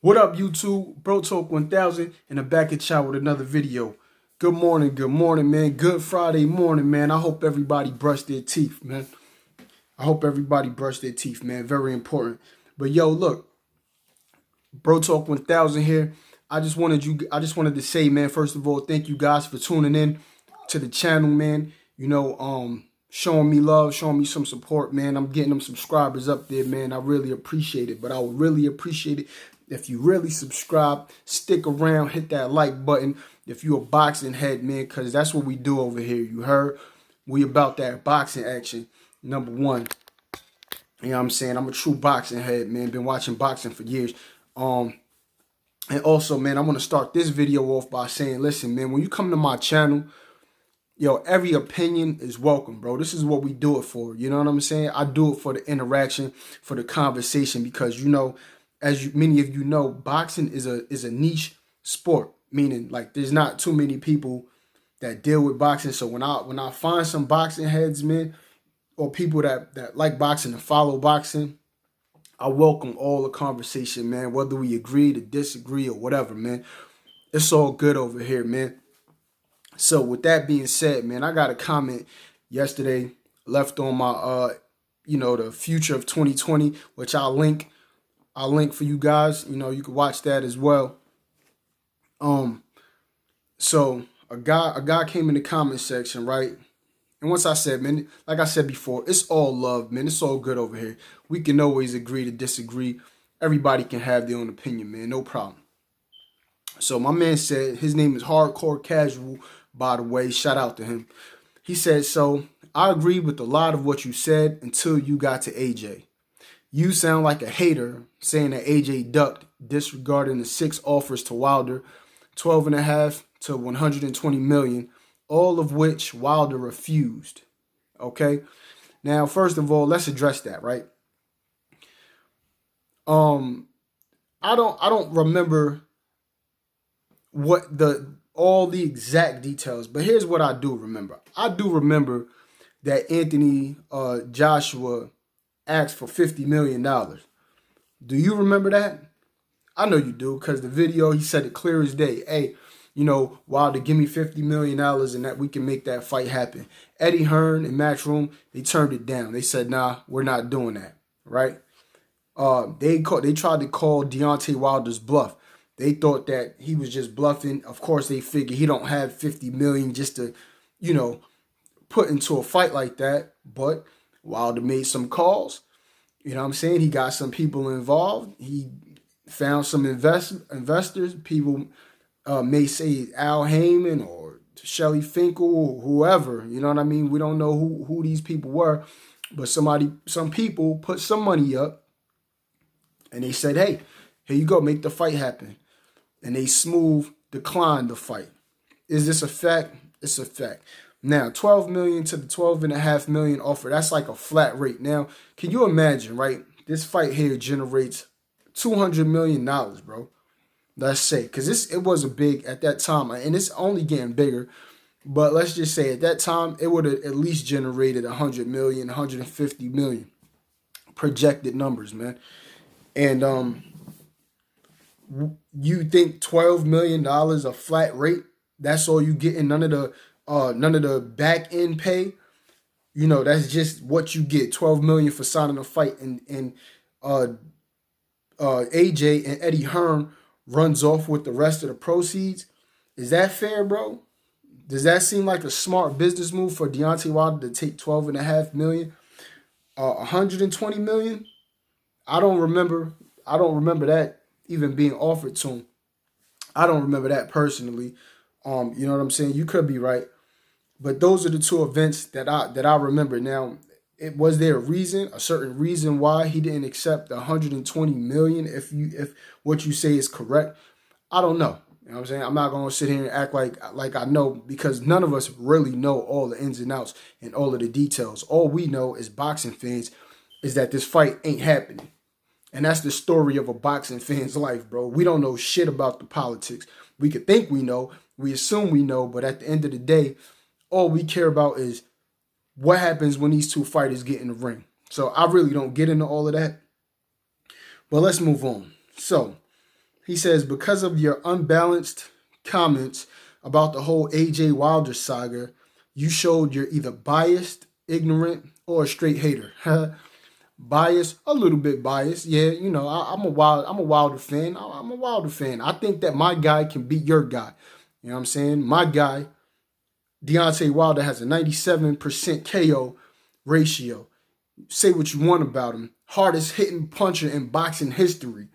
What up, YouTube? Bro Talk 1000 and I'm back at y'all with another video. Good morning, man. Good Friday morning, man. I hope everybody brushed their teeth, man. I hope everybody brushed their teeth, man. Very important. But yo, look, Bro Talk 1000 here. I just wanted to say, man, first of all, thank you guys for tuning in to the channel, man. Showing me love, showing me some support, man. I'm getting them subscribers up there, man. I really appreciate it. But I would really appreciate it if you really subscribe, stick around, hit that like button. If you a boxing head, man, because that's what we do over here. You heard? We about that boxing action. Number one. You know what I'm saying? I'm a true boxing head, man. Been watching boxing for years. Um, and also, man, I want to start this video off by saying, listen, man, when you come to my channel, yo, every opinion is welcome, bro. This is what we do it for. You know what I'm saying? I do it for the interaction, for the conversation, because many of you know, boxing is a niche sport. Meaning, like, there's not too many people that deal with boxing. So when I find some boxing heads, man, or people that like boxing and follow boxing, I welcome all the conversation, man. Whether we agree to disagree or whatever, man, it's all good over here, man. So with that being said, man, I got a comment yesterday left on my the future of 2020, which I'll link for you guys. You can watch that as well. So a guy came in the comment section, right? And once I said, man, like I said before, it's all love, man. It's all good over here. We can always agree to disagree. Everybody can have their own opinion, man. No problem. So my man said, his name is Hardcore Casual, by the way. Shout out to him. He said, so I agree with a lot of what you said until you got to AJ. You sound like a hater saying that AJ ducked, disregarding the 6 offers to Wilder, 12.5 to 120 million, all of which Wilder refused. Okay? Now, first of all, let's address that, right? I don't remember all the exact details, but here's what I do remember. I do remember that Anthony Joshua asked for $50 million. Do you remember that? I know you do, because the video, he said it clear as day. Hey, Wilder, give me $50 million and that we can make that fight happen. Eddie Hearn and Matchroom, they turned it down. They said, nah, we're not doing that, right? They tried to call Deontay Wilder's bluff. They thought that he was just bluffing. Of course, they figured he don't have 50 million just to, put into a fight like that. But Wilder made some calls. You know what I'm saying? He got some people involved. He found some investors. People may say Al Heyman or Shelly Finkel or whoever. You know what I mean? We don't know who these people were. But some people put some money up. And they said, hey, here you go, make the fight happen. And they smooth declined the fight. Is this a fact? It's a fact. Now, 12 million to the 12.5 million offer, that's like a flat rate. Now, can you imagine, right? This fight here generates $200 million, bro. Let's say, because it wasn't big at that time, and it's only getting bigger. But let's just say at that time, it would have at least generated 100 million, 150 million projected numbers, man. And you think $12 million a flat rate? That's all you get, and none of the back end pay. That's just what you get. 12 million for signing a fight, and AJ and Eddie Hearn runs off with the rest of the proceeds. Is that fair, bro? Does that seem like a smart business move for Deontay Wilder to take 12.5 million, 120 million? I don't remember that even being offered to him. I don't remember that personally. You know what I'm saying? You could be right. But those are the two events that I remember. Now, was there a certain reason why he didn't accept the 120 million if what you say is correct? I don't know. You know what I'm saying? I'm not going to sit here and act like I know, because none of us really know all the ins and outs and all of the details. All we know as boxing fans is that this fight ain't happening. And that's the story of a boxing fan's life, bro. We don't know shit about the politics. We could think we know. We assume we know. But at the end of the day, all we care about is what happens when these two fighters get in the ring. So I really don't get into all of that. But let's move on. So He says, because of your unbalanced comments about the whole AJ Wilder saga, you showed you're either biased, ignorant, or a straight hater. Biased, a little bit biased. Yeah, you know, I'm a Wilder fan. I'm a Wilder fan. I think that my guy can beat your guy. You know what I'm saying? My guy, Deontay Wilder, has a 97% KO ratio. Say what you want about him. Hardest hitting puncher in boxing history,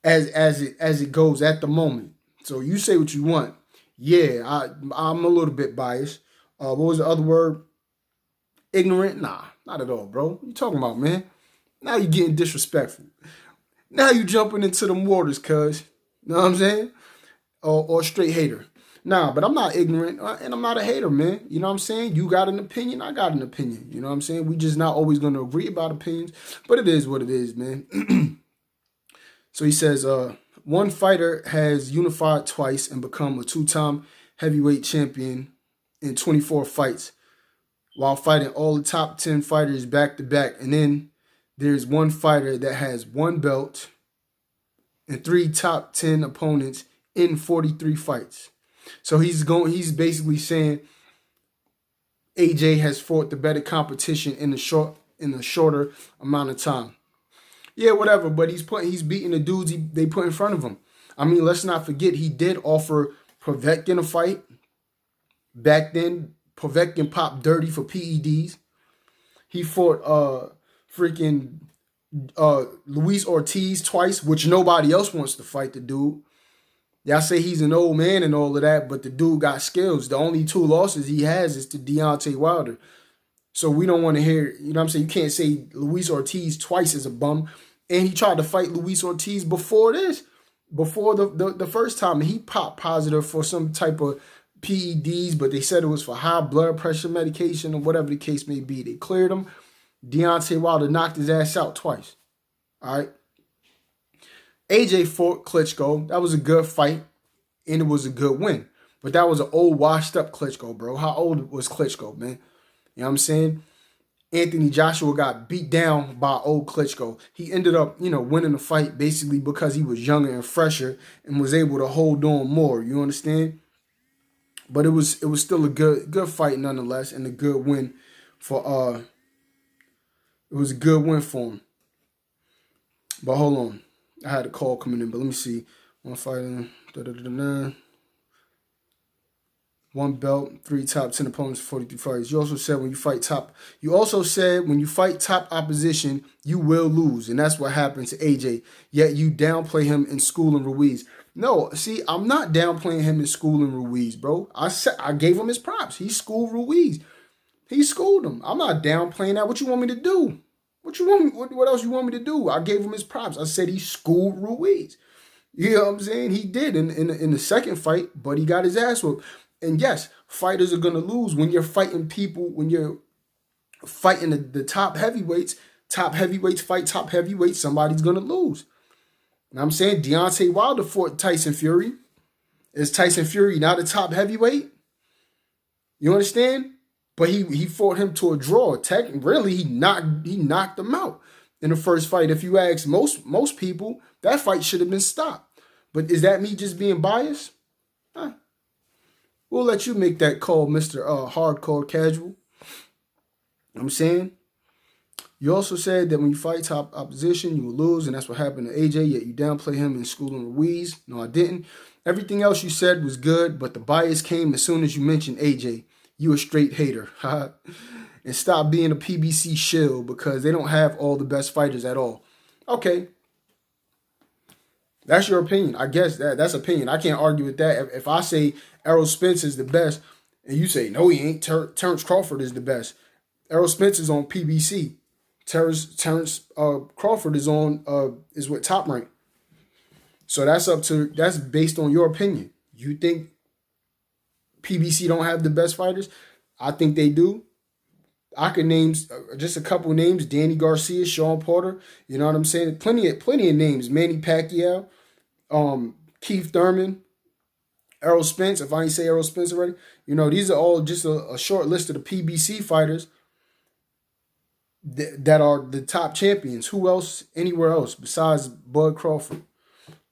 as it goes at the moment. So you say what you want. Yeah, I'm a little bit biased. What was the other word? Ignorant? Nah, not at all, bro. What you talking about, man? Now you getting disrespectful. Now you jumping into them waters, cuz. Know what I'm saying? Or straight hater. Nah, but I'm not ignorant and I'm not a hater, man. You know what I'm saying? You got an opinion, I got an opinion. You know what I'm saying? We just not always going to agree about opinions, but it is what it is, man. So he says, one fighter has unified twice and become a two-time heavyweight champion in 24 fights while fighting all the top 10 fighters back-to-back. And then there's one fighter that has one belt and 3 top 10 opponents in 43 fights. So he's basically saying AJ has fought the better competition in a shorter amount of time. Yeah, whatever, but he's beating the dudes they put in front of him. I mean, let's not forget he did offer Povetkin a fight. Back then, Povetkin popped dirty for PEDs. He fought Luis Ortiz twice, which nobody else wants to fight the dude. Y'all say he's an old man and all of that, but the dude got skills. The only 2 losses he has is to Deontay Wilder. So we don't want to hear, you know what I'm saying? You can't say Luis Ortiz twice is a bum. And he tried to fight Luis Ortiz before this, before the first time. And he popped positive for some type of PEDs, but they said it was for high blood pressure medication or whatever the case may be. They cleared him. Deontay Wilder knocked his ass out twice. All right. AJ fought Klitschko. That was a good fight, and it was a good win. But that was an old, washed-up Klitschko, bro. How old was Klitschko, man? You know what I'm saying? Anthony Joshua got beat down by old Klitschko. He ended up, winning the fight basically because he was younger and fresher and was able to hold on more. You understand? But it was still a good fight nonetheless, and a good win for it was a good win for him. But hold on. I had a call coming in, but let me see. One fight, one belt, 3 top 10 opponents, 43 fights. You also said when you fight top opposition, you will lose, and that's what happened to AJ. Yet you downplay him in School and Ruiz. No, see, I'm not downplaying him in School and Ruiz, bro. I gave him his props. He schooled Ruiz. He schooled him. I'm not downplaying that. What you want me to do? What else you want me to do? I gave him his props. I said he schooled Ruiz. You know what I'm saying? He did in the second fight, but he got his ass whooped. And yes, fighters are going to lose when you're fighting people, when you're fighting the top heavyweights. Top heavyweights fight top heavyweights. Somebody's going to lose. And I'm saying Deontay Wilder fought Tyson Fury. Is Tyson Fury not a top heavyweight? You understand? But he fought him to a draw. Really, he knocked him out in the first fight. If you ask most people, that fight should have been stopped. But is that me just being biased? We'll let you make that call, Mr. Hardcore Casual. You know what I'm saying? You also said that when you fight top opposition, you will lose, and that's what happened to AJ, yet you downplay him in School and Ruiz. No, I didn't. Everything else you said was good, but the bias came as soon as you mentioned AJ. You a straight hater. And stop being a PBC shill because they don't have all the best fighters at all. Okay. That's your opinion. I guess that's opinion. I can't argue with that. If I say Errol Spence is the best, and you say, no, he ain't, Terrence Crawford is the best. Errol Spence is on PBC. Terrence Crawford is with Top Rank. So that's based on your opinion. You think PBC don't have the best fighters? I think they do. I could name just a couple names: Danny Garcia, Sean Porter. You know what I'm saying? Plenty of names. Manny Pacquiao, Keith Thurman, Errol Spence. If I ain't say Errol Spence already, these are all just a short list of the PBC fighters that are the top champions. Who else? Anywhere else besides Bud Crawford?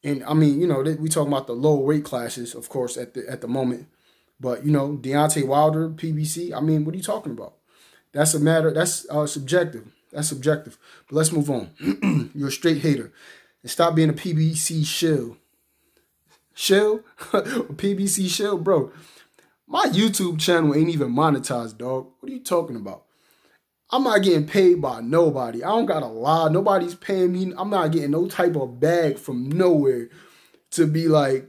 And I mean, you know, we talking about the lower weight classes, of course, at the moment. But you know, Deontay Wilder, PBC. I mean, what are you talking about? That's a matter. That's subjective. That's subjective. But let's move on. You're a straight hater, and stop being a PBC shill. Shill, PBC shill, bro. My YouTube channel ain't even monetized, dog. What are you talking about? I'm not getting paid by nobody. I don't got a lie. Nobody's paying me. I'm not getting no type of bag from nowhere to be like,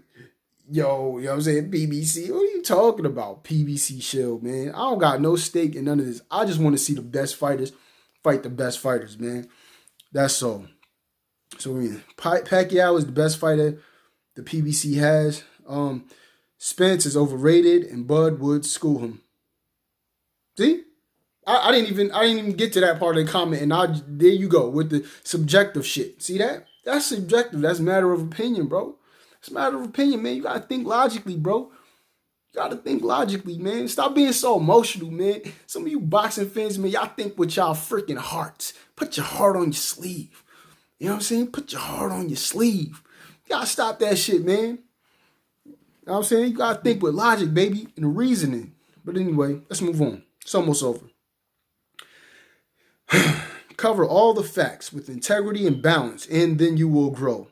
yo, you know what I'm saying? PBC. What are you talking about? PBC shield, man. I don't got no stake in none of this. I just want to see the best fighters fight the best fighters, man. That's all. So, I mean, Pacquiao is the best fighter the PBC has. Spence is overrated, and Bud would school him. See? I didn't even get to that part of the comment, and there you go with the subjective shit. See that? That's subjective. That's a matter of opinion, bro. It's a matter of opinion, man. You gotta think logically, bro. You gotta think logically, man. Stop being so emotional, man. Some of you boxing fans, man, y'all think with y'all freaking hearts. Put your heart on your sleeve. You know what I'm saying? Put your heart on your sleeve. You gotta stop that shit, man. You know what I'm saying? You gotta think with logic, baby, and reasoning. But anyway, let's move on. It's almost over. Cover all the facts with integrity and balance, and then you will grow.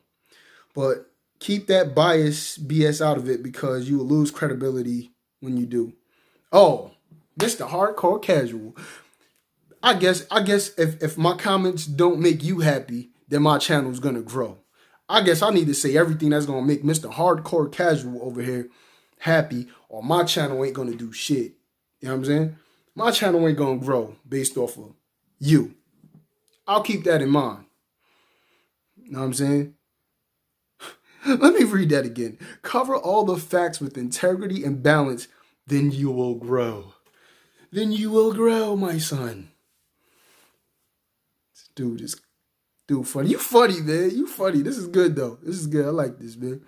But keep that bias BS out of it, because you will lose credibility when you do. Oh, Mr. Hardcore Casual. I guess if my comments don't make you happy, then my channel is going to grow. I guess I need to say everything that's going to make Mr. Hardcore Casual over here happy, or my channel ain't going to do shit. You know what I'm saying? My channel ain't going to grow based off of you. I'll keep that in mind. You know what I'm saying? Let me read that again. Cover all the facts with integrity and balance, then you will grow. Then you will grow, my son. This dude funny. You funny, man. You funny. This is good, though. This is good. I like this, man.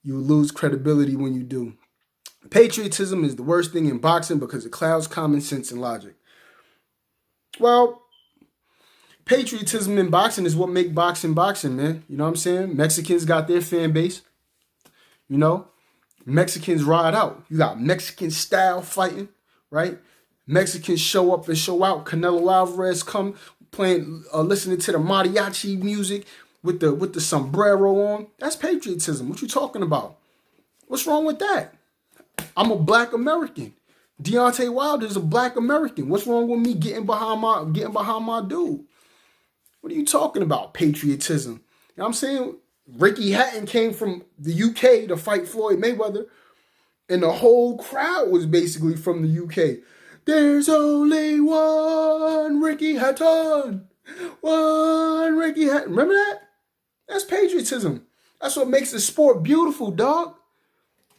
You lose credibility when you do. Patriotism is the worst thing in boxing because it clouds common sense and logic. Well, patriotism in boxing is what make boxing, man. You know what I'm saying? Mexicans got their fan base. You know? Mexicans ride out. You got Mexican style fighting, right? Mexicans show up and show out. Canelo Alvarez come playing, listening to the mariachi music with the sombrero on. That's patriotism. What you talking about? What's wrong with that? I'm a black American. Deontay Wilder is a black American. What's wrong with me getting behind my dude? What are you talking about? Patriotism. You know what I'm saying? Ricky Hatton came from the UK to fight Floyd Mayweather, and the whole crowd was basically from the UK. There's only one Ricky Hatton. One Ricky Hatton. Remember that? That's patriotism. That's what makes the sport beautiful, dog.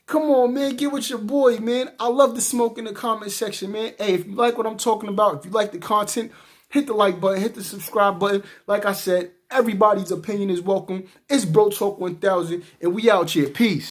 Come on, man. Get with your boy, man. I love the smoke in the comment section, man. Hey, if you like what I'm talking about, if you like the content, hit the like button, hit the subscribe button. Like I said, everybody's opinion is welcome. It's Bro Talk 1000, and we out here. Peace.